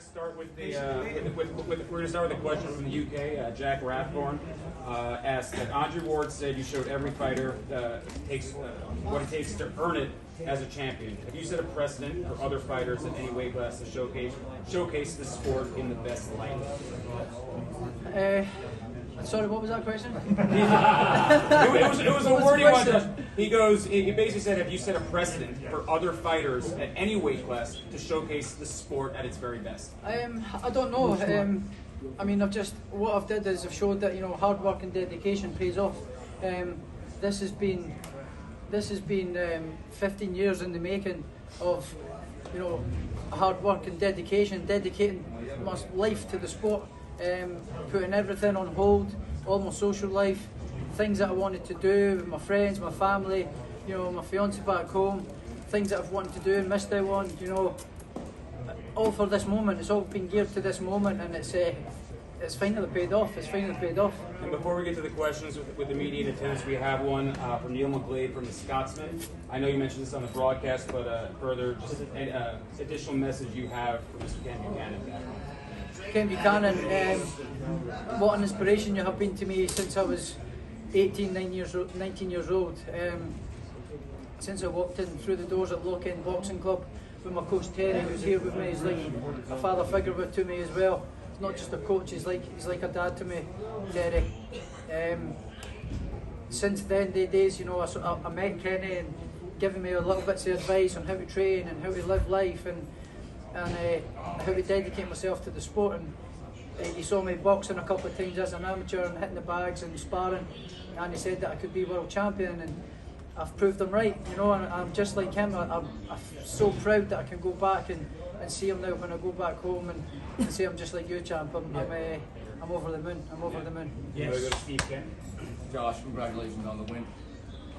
to start with we're going to start with a question from the UK. Jack Rathborn asked that Andre Ward said you showed every fighter takes what it takes to earn it as a champion. Have you set a precedent for other fighters in any weight class to showcase the sport in the best light? Sorry, what was that question? it was a wordy one. He basically said, have you set a precedent for other fighters at any weight class to showcase the sport at its very best? I don't know. I mean, what I've did is I've showed that, you know, hard work and dedication pays off. This has been 15 years in the making of, you know, hard work and dedicating my life to the sport. Putting everything on hold, all my social life, things that I wanted to do with my friends, my family, you know, my fiance back home, things that I've wanted to do and missed out on, you know, all for this moment. It's all been geared to this moment, and it's finally paid off. It's finally paid off. And before we get to the questions with the media in attendance, we have one from Neil McGlade from the Scotsman. I know you mentioned this on the broadcast, but further, just additional message you have for Mr. Ken Buchanan. Ken Buchanan, what an inspiration you have been to me since I was 19 years old. Since I walked in through the doors at Lock End Boxing Club with my coach Terry, who's here with me. He's like a father figure to me as well. He's not just a coach, he's like a dad to me, Terry. Since then, days, you know, I met Kenny and giving me a little bits of advice on how to train and how to live life and how to dedicate myself to the sport. And he saw me boxing a couple of times as an amateur and hitting the bags and sparring, and he said that I could be world champion, and I've proved him right, you know. And I'm just like him. I'm so proud that I can go back and see him now when I go back home and say I'm just like you, champ. I'm over the moon. I'm over the moon. Yes. Steve, Ken. Josh, congratulations on the win.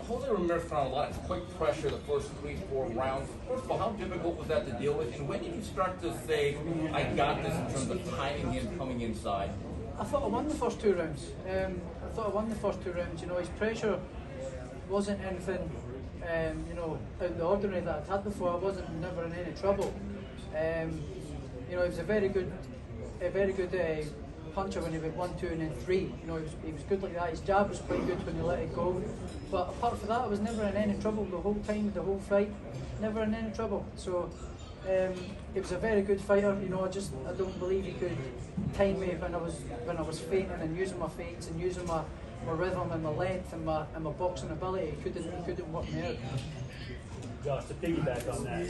Jose Ramirez found a lot of quick pressure the first 3-4 rounds. First of all, how difficult was that to deal with? And when did you start to say, I got this in terms of timing him coming inside? I thought I won the first 2 rounds. You know, his pressure wasn't anything, you know, out of the ordinary that I'd had before. I wasn't never in any trouble. You know, he was a very good puncher when he went 1, 2 and then 3. You know, he was good like that. His jab was quite good when he let it go. But apart from that, I was never in any trouble the whole time, the whole fight. Never in any trouble. So he was a very good fighter. You know, I don't believe he could time me when I was feinting and using my feints and using my rhythm and my length and my boxing ability. He couldn't work me out. Josh, to piggyback on that,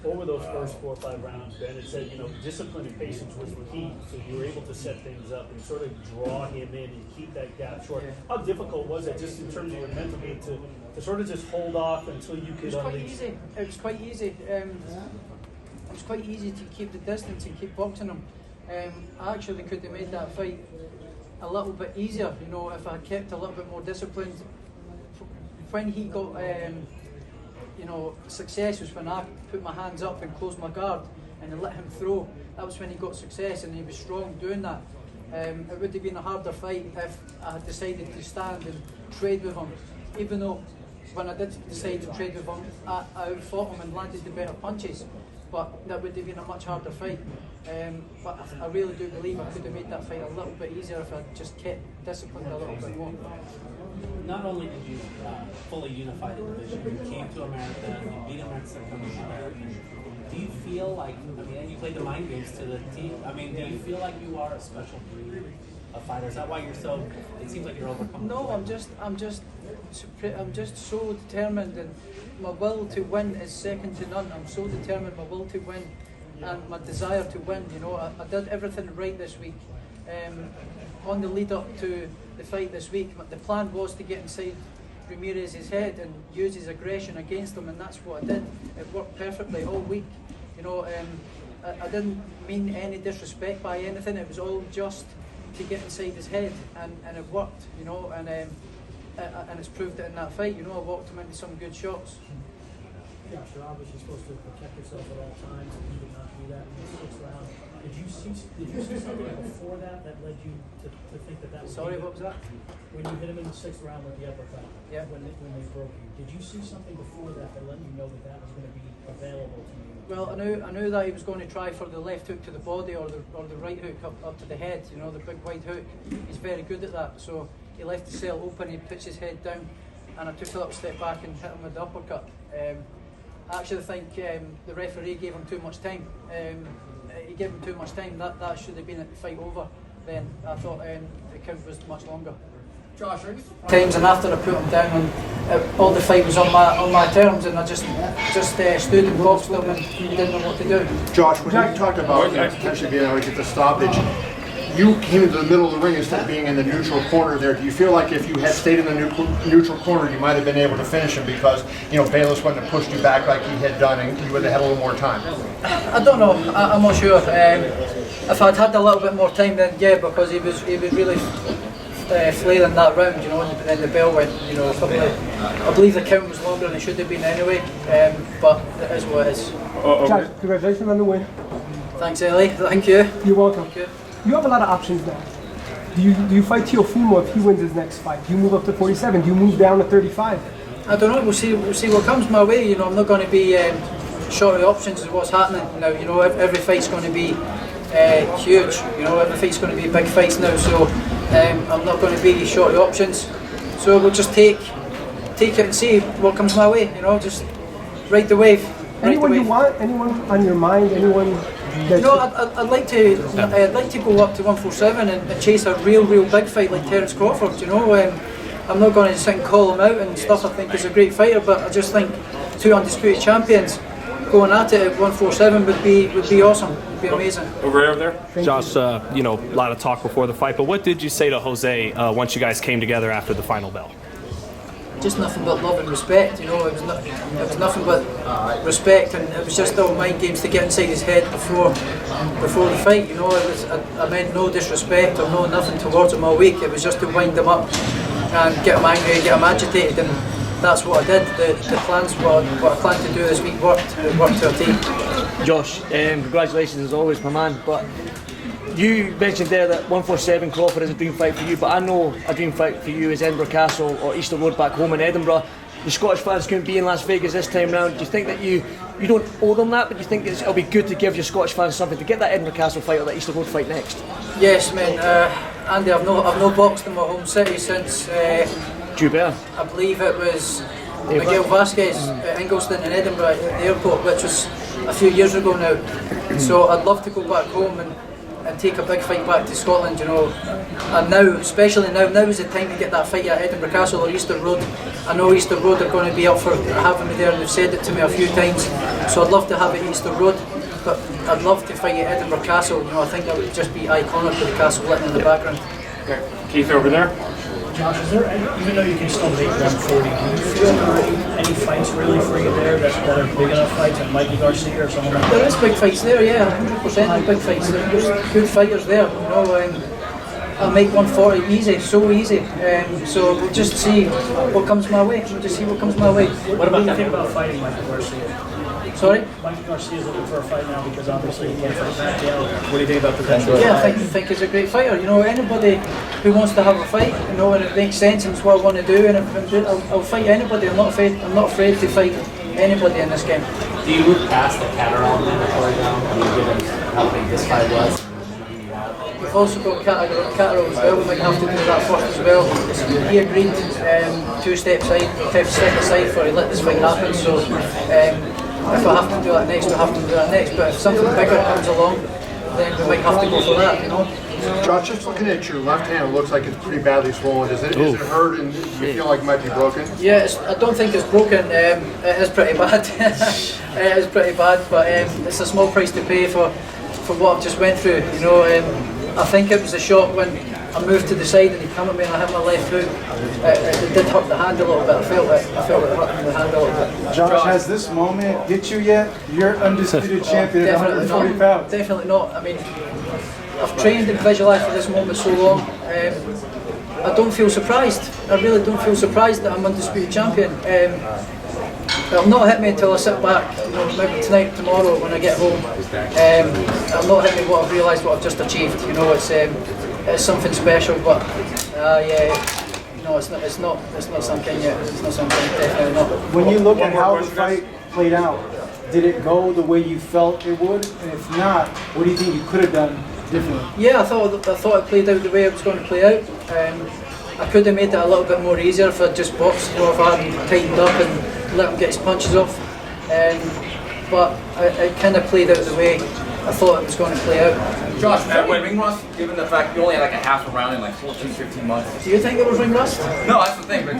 over those first 4 or 5 rounds, Ben had said, you know, discipline and patience was the key. So you were able to set things up and sort of draw him in and keep that gap short. How difficult was it, just in terms of your mental game, to sort of just hold off until you could unleash? It was quite easy. It was quite easy to keep the distance and keep boxing him. I actually could have made that fight a little bit easier, you know, if I had kept a little bit more disciplined. When he got you know, success was when I put my hands up and closed my guard and I let him throw. That was when he got success, and he was strong doing that. It would have been a harder fight if I had decided to stand and trade with him. Even though when I did decide to trade with him, I outfought him and landed the better punches. But that would have been a much harder fight. But I really do believe I could have made that fight a little bit easier if I just kept disciplined a little bit more. Not only did you fully unify the division, you came to America, you beat America, do you feel like, I mean, and you played the mind games to the team, I mean, do you feel like you are a special breed of fighter? Is that why you're so, it seems like you're overcome? No, I'm just so determined, and my will to win is second to none. I'm so determined, my will to win and my desire to win. You know, I did everything right this week. On the lead up to the fight this week, the plan was to get inside Ramirez's head and use his aggression against him, and that's what I did. It worked perfectly all week. You know, I didn't mean any disrespect by anything. It was all just to get inside his head, and it worked. You know, and it's proved it in that fight. You know, I walked him into some good shots. Yeah, you're obviously supposed to protect yourself at all times, and you did not do that in the 6th round. Did you see something before that led you to think that was? Sorry, what was that? When you hit him in the 6th round with the uppercut, Yeah. when they broke you, did you see something before that let you know that was going to be available to you? Well, I knew that he was going to try for the left hook to the body or the right hook up to the head. You know, the big wide hook. He's very good at that. So he left the cell open. He puts his head down, and I took a little step back and hit him with the uppercut. I actually think the referee gave him too much time. He gave him too much time. That should have been a fight over. Then I thought the count was much longer. Josh, are you Times and after I put him down, and all the fight was on my terms, and I just stood and boxed him and didn't know what to do. Josh, when you talked about potentially being able to get the stoppage, you came into the middle of the ring instead of being in the neutral corner there. Do you feel like if you had stayed in the neutral corner, you might have been able to finish him because, you know, Bayless wouldn't have pushed you back like he had done and you would have had a little more time? I don't know. I'm not sure. If I'd had a little bit more time, then yeah, because he was really flailing that round, you know, and the bell went, you know, probably, I believe the count was longer than it should have been anyway, but it is what it is. Josh, congratulations on the win. Thanks, Ellie. Thank you. You're welcome. Thank you. You have a lot of options now. Do you fight Teofimo if he wins his next fight? Do you move up to 47? Do you move down to 35? I don't know. We'll see what comes my way. You know, I'm not going to be short of options of what's happening now. You know, every fight's going to be huge. You know, every fight's going to be big fights now. So I'm not going to be short of options. So we'll just take it and see what comes my way. You know, just ride the wave. Anyone you want? Anyone on your mind? Anyone? You know, I'd like to go up to 147 and chase a real big fight like Terence Crawford. You know, I'm not going to sit and call him out and stuff. I think he's a great fighter, but I just think two undisputed champions going at it at 147 would be awesome. Would be amazing. Over there. Josh, you know, a lot of talk before the fight, but what did you say to Jose once you guys came together after the final bell? Just nothing but love and respect, you know. It was nothing but respect, and it was just all mind games to get inside his head before the fight, you know. I meant no disrespect or no nothing towards him all week. It was just to wind him up and get him angry, get him agitated, and that's what I did. The plans, what I planned to do this week worked to a T. Josh, congratulations as always, my man. But you mentioned there that 147 Crawford is a dream fight for you, but I know a dream fight for you is Edinburgh Castle or Easter Road back home in Edinburgh. The Scottish fans couldn't be in Las Vegas this time round. Do you think that you don't owe them that, but do you think it'll be good to give your Scottish fans something to get that Edinburgh Castle fight or that Easter Road fight next? Yes, man. Andy, I've no boxed in my home city since Joubert. I believe it was Miguel Vasquez at Inglestown in Edinburgh at the airport, which was a few years ago now. So I'd love to go back home and take a big fight back to Scotland, you know. And now, especially now is the time to get that fight at Edinburgh Castle or Easter Road. I know Easter Road are going to be up for having me there, and they've said it to me a few times. So I'd love to have it at Easter Road, but I'd love to fight at Edinburgh Castle. You know, I think that would just be iconic with the castle lit in the background. Okay. Keith over there. Josh, is there even though you can still make 140, do you feel there are any fights really for you there that are big enough fights like Mikey Garcia or someone like that? There is big fights there, yeah, 100% big fights. There's good fighters there, you know. I'll make 140 easy, so easy. So we'll just see what comes my way. We'll just see what comes my way. What do you think about fighting Mikey Garcia? Sorry? Mikey Garcia is looking for a fight now because obviously he can't fight Pacquiao. What do you think about potential? Yeah, I think he's a great fighter. You know, anybody who wants to have a fight, you know, and it makes sense and it's what I want to do, and I'll fight anybody. I'm not afraid to fight anybody in this game. Do you move past the Catterall mandatory round? I mean, given how big this fight was? We've also got Catterall as well. We might have to do that first as well. He agreed 2 steps aside for he let this fight happen. So if I have to do that next, we have to do that next. But if something bigger comes along, then we might have to go for that, you know. Josh, just looking at your left hand, it looks like it's pretty badly swollen. Is it hurt and you feel like it might be broken? Yeah, I don't think it's broken. It is pretty bad. It is pretty bad, but it's a small price to pay for what I've just went through. You know, I think it was a shot when I moved to the side and he came at me and I hit my left hook. It did hurt the hand a little bit. I felt it hurt the hand a little bit. Josh, has this moment hit you yet? You're undisputed champion at 140 pounds. Definitely not. I mean, I've trained and visualised for this moment so long. I don't feel surprised. I really don't feel surprised that I'm undisputed champion. it'll not hit me until I sit back, you know, maybe tonight, tomorrow when I get home. It'll not hit me what I've realised, what I've just achieved. You know, it's something special, but yeah, no, it's not sunk in yet. It's not sunk in, definitely not. When you look at how the fight played out, did it go the way you felt it would? And if not, what do you think you could have done differently? Yeah, I thought it played out the way it was going to play out. I could have made it a little bit more easier if I just boxed, you know, if I hadn't tightened up and let him get his punches off. But it kind of played out the way I thought it was going to play out. Josh, was that ring rust, given the fact you only had like a half a round in like 14, 15 months? Do you think it was ring rust? No, that's the thing, but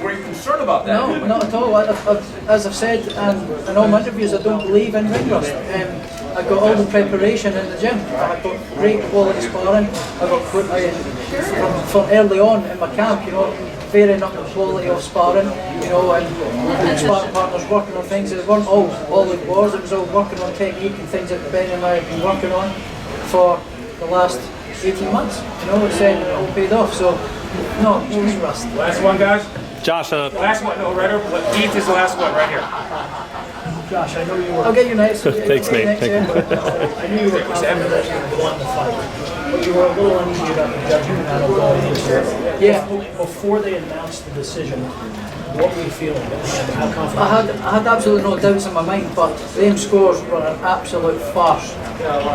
were you concerned about that? No, not at all. As I've said in all my interviews, I don't believe in ring rust. I got all the preparation in the gym. I got great quality sparring. I got from early on in my camp, you know, varying up the quality of sparring, you know, and sparring partners working on things. It weren't all it was. It was all working on technique and things that Ben and I have been working on for the last 18 months. You know, it's all paid off. So no, it was rust. Last one, guys. Josh, Last one, no, right over. Keith is the last one, right here. Josh, I know you were. I'll get you next. Thanks, Nate. I knew you were confident that you won the fight, but you were a little uneasy about the judgment panel going into it. Yeah. Before they announced the decision, what were you feeling? How confident? I had absolutely no doubts in my mind, but them scores were an absolute farce.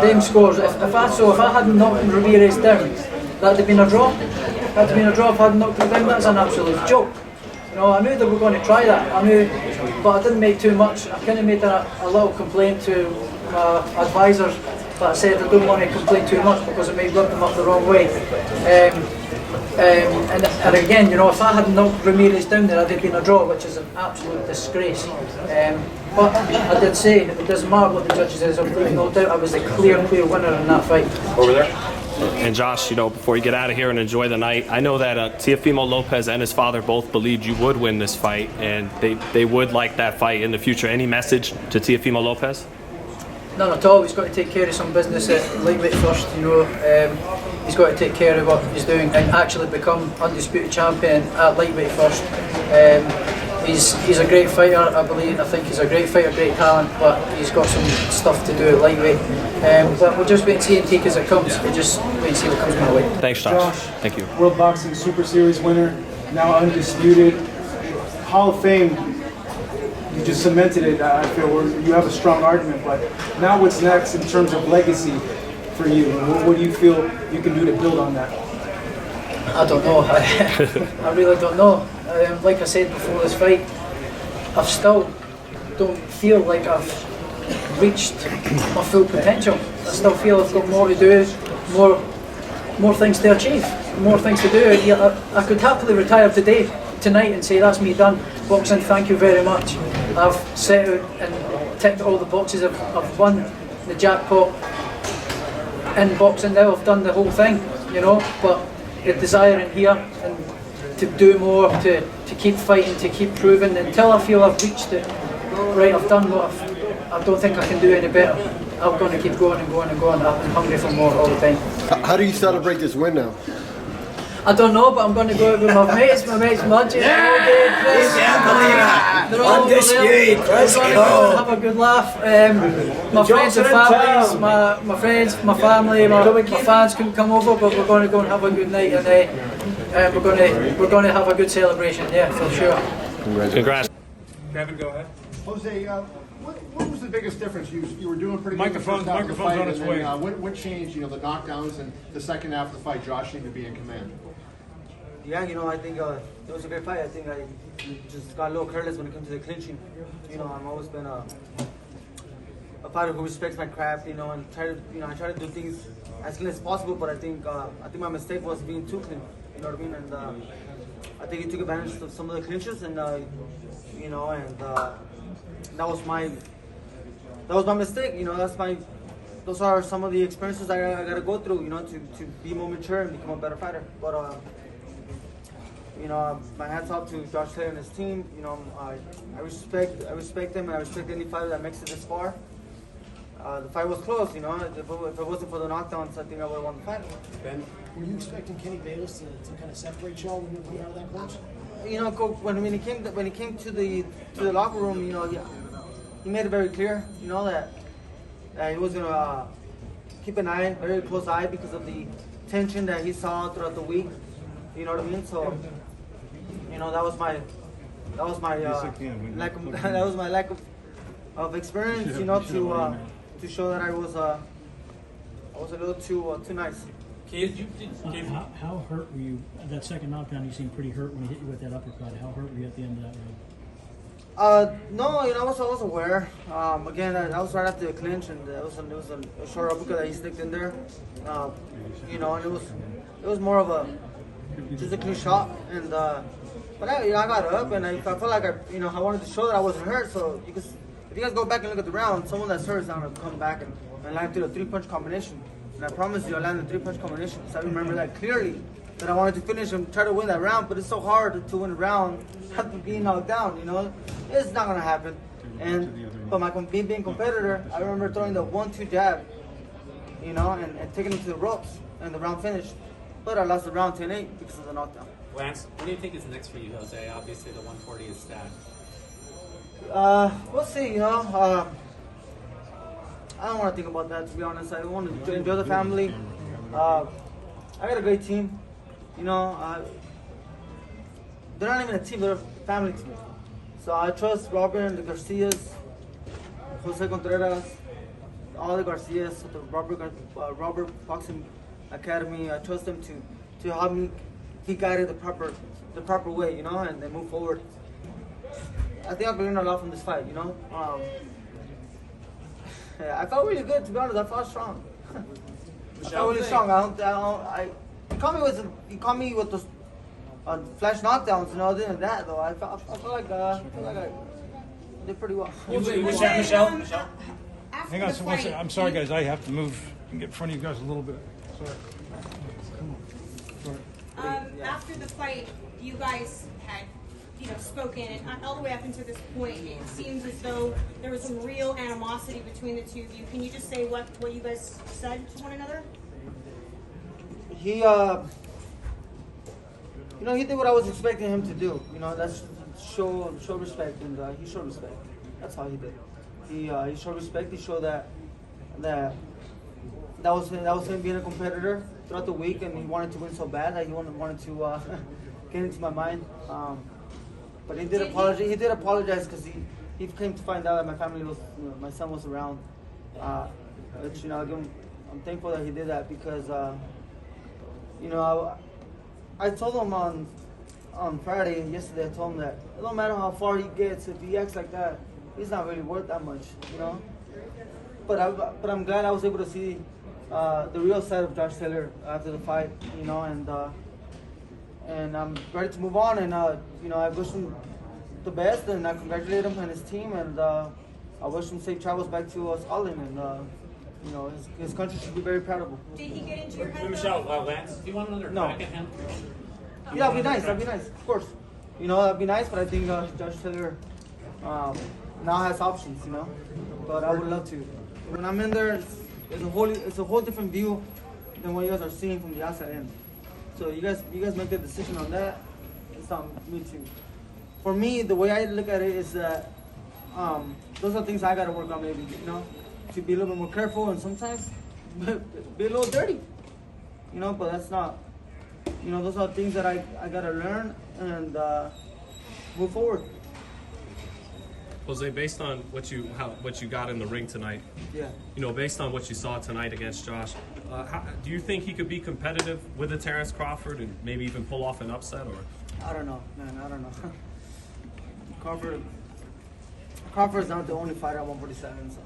Them scores, if I hadn't knocked Ramirez down, that'd have been a draw. That'd have been a draw if I hadn't knocked him down. That's an absolute joke. You know, I knew they were going to try that. I knew, but I didn't make too much. I kind of made a little complaint to my advisors, but I said I don't want to complain too much because it may rub them up the wrong way. And again, you know, if I had knocked Ramirez down there, I'd have been a draw, which is an absolute disgrace. But I did say it doesn't matter what the judges says. I've no doubt I was the clear winner in that fight. Over there. and Josh, you know, before you get out of here and enjoy the night, I know that Teofimo Lopez and his father both believed you would win this fight, and they would like that fight in the future. Any message to Teofimo Lopez? None at all. He's got to take care of some business at lightweight first, you know. He's got to take care of what he's doing and actually become undisputed champion at lightweight first. He's a great fighter, I think he's a great fighter, great talent, but he's got some stuff to do at lightweight. But we'll just wait and see and take as it comes. We'll just wait and see what comes my way. Thanks, Josh. Thank you. World Boxing Super Series winner, now undisputed. Hall of Fame, you just cemented it, I feel. You have a strong argument, but now what's next in terms of legacy for you? What do you feel you can do to build on that? I don't know. I really don't know. Like I said before this fight, I still don't feel like I've reached my full potential. I still feel I've got more to do, more things to achieve, more things to do. Yeah, I could happily retire tonight and say that's me done. Boxing, thank you very much. I've set out and ticked all the boxes. I've won the jackpot in boxing now. I've done the whole thing, you know, but the desire in here and to do more, to keep fighting, to keep proving until I feel I've reached it. Right, I've done what I don't think I can do any better. I'm going to keep going and going and going. I'm hungry for more all the time. How do you celebrate this win now? I don't know, but I'm going to go out with my mates Mudgy, Chris. They're all undisputed. Chris, go. Have a good laugh. My friends and families, my friends, my family, my fans couldn't come over, but we're going to go and have a good night, and we're going to have a good celebration. Yeah, for sure. Congrats. Kevin, go ahead. Jose, what was the biggest difference? You were doing pretty good. Microphone's on its way. What changed? You know, the knockdowns and the second half of the fight. Josh seemed to be in command. Yeah, you know, I think it was a great fight. I think I just got a little careless when it comes to the clinching. You know, I've always been a fighter who respects my craft. You know, and I try to do things as clean as possible. But I think my mistake was being too clean. You know what I mean? And I think he took advantage of some of the clinches, and you know, and that was my mistake. You know, those are some of the experiences I gotta go through. You know, to be more mature and become a better fighter. But you know, my hats off to Josh Taylor and his team. You know, I respect them, and I respect any fighter that makes it this far. The fight was close, you know. If it wasn't for the knockdowns, I think I would have won the fight. Ben, were you expecting Kenny Bayless to kind of separate y'all when you got that close? you know, when he came to the locker room, you know, he made it very clear, you know, that he was gonna keep an eye, very close eye, because of the tension that he saw throughout the week. You know what I mean? So, you know, that was my lack of experience. You know, to show that I was a little too nice. How hurt were you? That second knockdown, you seemed pretty hurt when he hit you with that uppercut. How hurt were you at the end of that round? No, you know, I was aware. Again, I was right after the clinch, and it was a short uppercut that he sticked in there. You know, and it was more of just a clean shot. And but I got up, and I felt like I wanted to show that I wasn't hurt. So if you guys go back and look at the round, someone that's hurt is not gonna come back and land through the 3-punch combination. And I promise you, I landed the 3-punch combination. So I remember that clearly, that I wanted to finish and try to win that round. But it's so hard to win a round after being knocked down. You know, it's not gonna happen. But being competitor, I remember throwing the 1-2 jab, you know, and taking it to the ropes, and the round finished. But I lost the round 10-8 because of the knockdown. Lance, what do you think is next for you, Jose? Obviously, the 140 is stacked. We'll see, you know. I don't want to think about that, to be honest. I want to enjoy the family. I got a great team. You know, they're not even a team, they're a family to me. So I trust Robert and the Garcias, Jose Contreras, all the Garcias, the Robert Boxing Academy. I trust them to help me be guided the proper way, you know, and then move forward. I think I've learned a lot from this fight, you know. I felt really good, to be honest. I felt strong. I felt really strong. He caught me with the flash knockdowns, you know. Other than that, though, I felt like I did pretty well. Michelle. Hang on, one second. I'm sorry, guys. I have to move and get in front of you guys a little bit. Sorry. After the fight, you guys had, spoken, and all the way up until this point, it seems as though there was some real animosity between the two of you. Can you just say what you guys said to one another? He, he did what I was expecting him to do. You know, that's show respect, and he showed respect. That's how he did. He showed respect. He showed that was him being a competitor throughout the week, and he wanted to win so bad that he wanted to get into my mind. But he did apologize. He did apologize because he came to find out that my family was, my son was around. Which I'm thankful that he did that because I told him on Friday and yesterday. I told him that it don't matter how far he gets, if he acts like that, he's not really worth that much, you know. But I'm glad I was able to see the real side of Josh Taylor after the fight, and I'm ready to move on. And I wish him the best, and I congratulate him and his team, and I wish him safe travels back to Scotland, and his country should be very proud of him. Did he get into your head? Michelle, Lance, do you want another crack at him? Yeah, that'd be nice. That'd be nice, of course. That'd be nice. But I think Josh Taylor now has options, But I would love to. When I'm in there, it's a whole different view than what you guys are seeing from the outside in. So you guys make the decision on that. It's not me too. For me, the way I look at it is that those are things I got to work on, maybe, to be a little bit more careful and sometimes be a little dirty, But that's not, those are things that I got to learn and move forward. Jose, based on what you got in the ring tonight, yeah. Based on what you saw tonight against Josh, do you think he could be competitive with a Terrence Crawford and maybe even pull off an upset? Or I don't know, man. I don't know. Crawford's not the only fighter at 147, so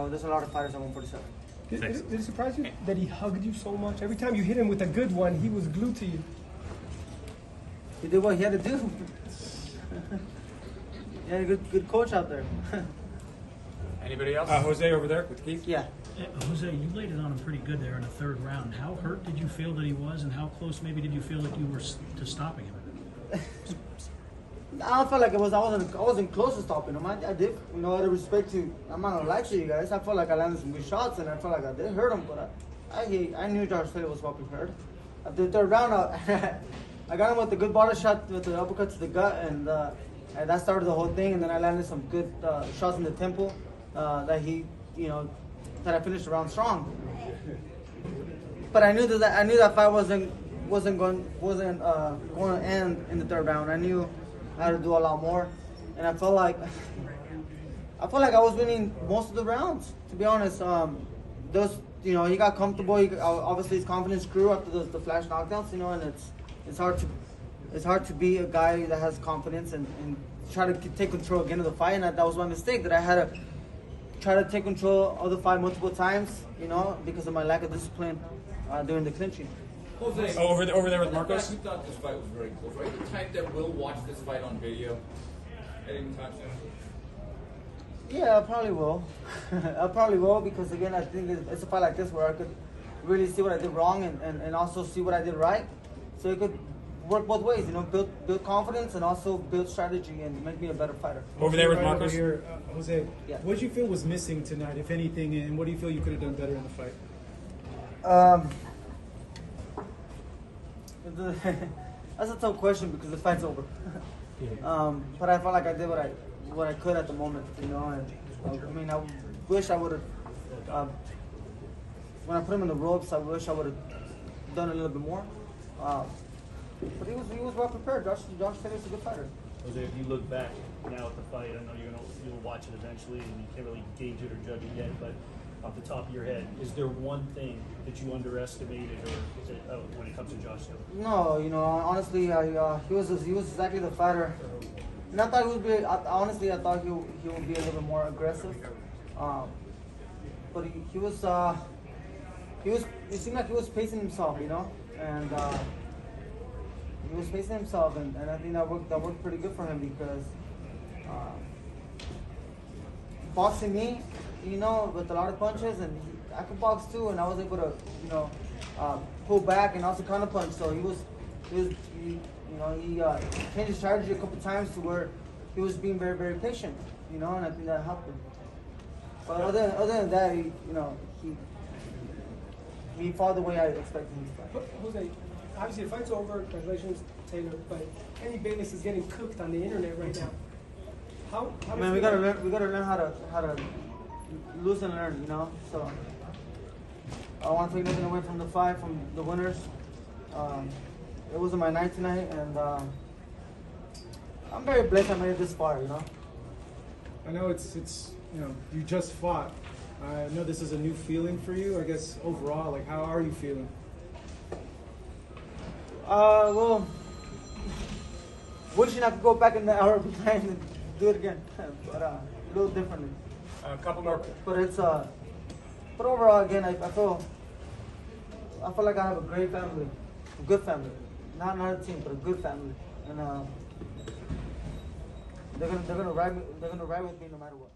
there's a lot of fighters at 147. Did it surprise you that he hugged you so much? Every time you hit him with a good one, he was glued to you. He did what he had to do. He had a good coach out there. Anybody else? Jose over there with Keith? Yeah. Jose, you laid it on him pretty good there in the third round. How hurt did you feel that he was, and how close maybe did you feel like you were to stopping him? I felt like I wasn't close to stopping him. I did, out of respect to, I'm not gonna lie to you guys, I felt like I landed some good shots and I felt like I did hurt him, but I knew Josh Taylor was what we heard. After the third round, I got him with a good body shot with the uppercut to the gut, and that started the whole thing. And then I landed some good shots in the temple that I finished the round strong. But I knew that fight wasn't going to end in the third round. I knew I had to do a lot more, and I felt like I was winning most of the rounds. To be honest, he got comfortable. Obviously, his confidence grew after the flash knockdowns. And it's hard to be a guy that has confidence and try to take control again of the fight. And that was my mistake, that I had to try to take control of the fight multiple times. Because of my lack of discipline during the clinching. Jose, over there with Marcos. You thought this fight was very close. Are you the type that will watch this fight on video at any time soon? Yeah, I probably will. I probably will, because again, I think it's a fight like this where I could really see what I did wrong and also see what I did right. So it could work both ways, build confidence and also build strategy and make me a better fighter. Over there with Right Marcos. over here, Jose, Yeah. what did you feel was missing tonight, if anything, and what do you feel you could have done better in the fight? That's a tough question because the fight's over. But I felt like I did what I could at the moment, and I wish I would have. When I put him in the ropes, I wish I would have done a little bit more. But he was well prepared. Josh Taylor's a good fighter. Jose, if you look back now at the fight, I know you'll watch it eventually, and you can't really gauge it or judge it yet, but off the top of your head, is there one thing that you underestimated, or when it comes to Josh Taylor? No, honestly, he was exactly the fighter. And I thought he would be. Honestly, I thought he would be a little bit more aggressive. But he was. It seemed like he was pacing himself, and he was pacing himself, and I think that worked pretty good for him because boxing me, with a lot of punches, and I could box too, and I was able to, pull back and also counter punch. So he changed his strategy a couple times to where he was being very, very patient, and I think that helped him. But other than that, he fought the way I expected him to fight. Jose, obviously the fight's over. Congratulations, Taylor. But Kenny Bayless is getting cooked on the internet right now. How Man, we gotta learn how to lose and learn, So I want to take nothing away from the fight, from the winners. It wasn't my night tonight, and I'm very blessed I made it this far, I know it's you just fought. I know this is a new feeling for you. I guess overall, like, how are you feeling? Well, wishing I could go back in the hour behind and do it again, but a little differently. A couple more. But it's but overall, again, I feel like I have a great family, a good family, not a team, but a good family, and they're gonna ride with me no matter what.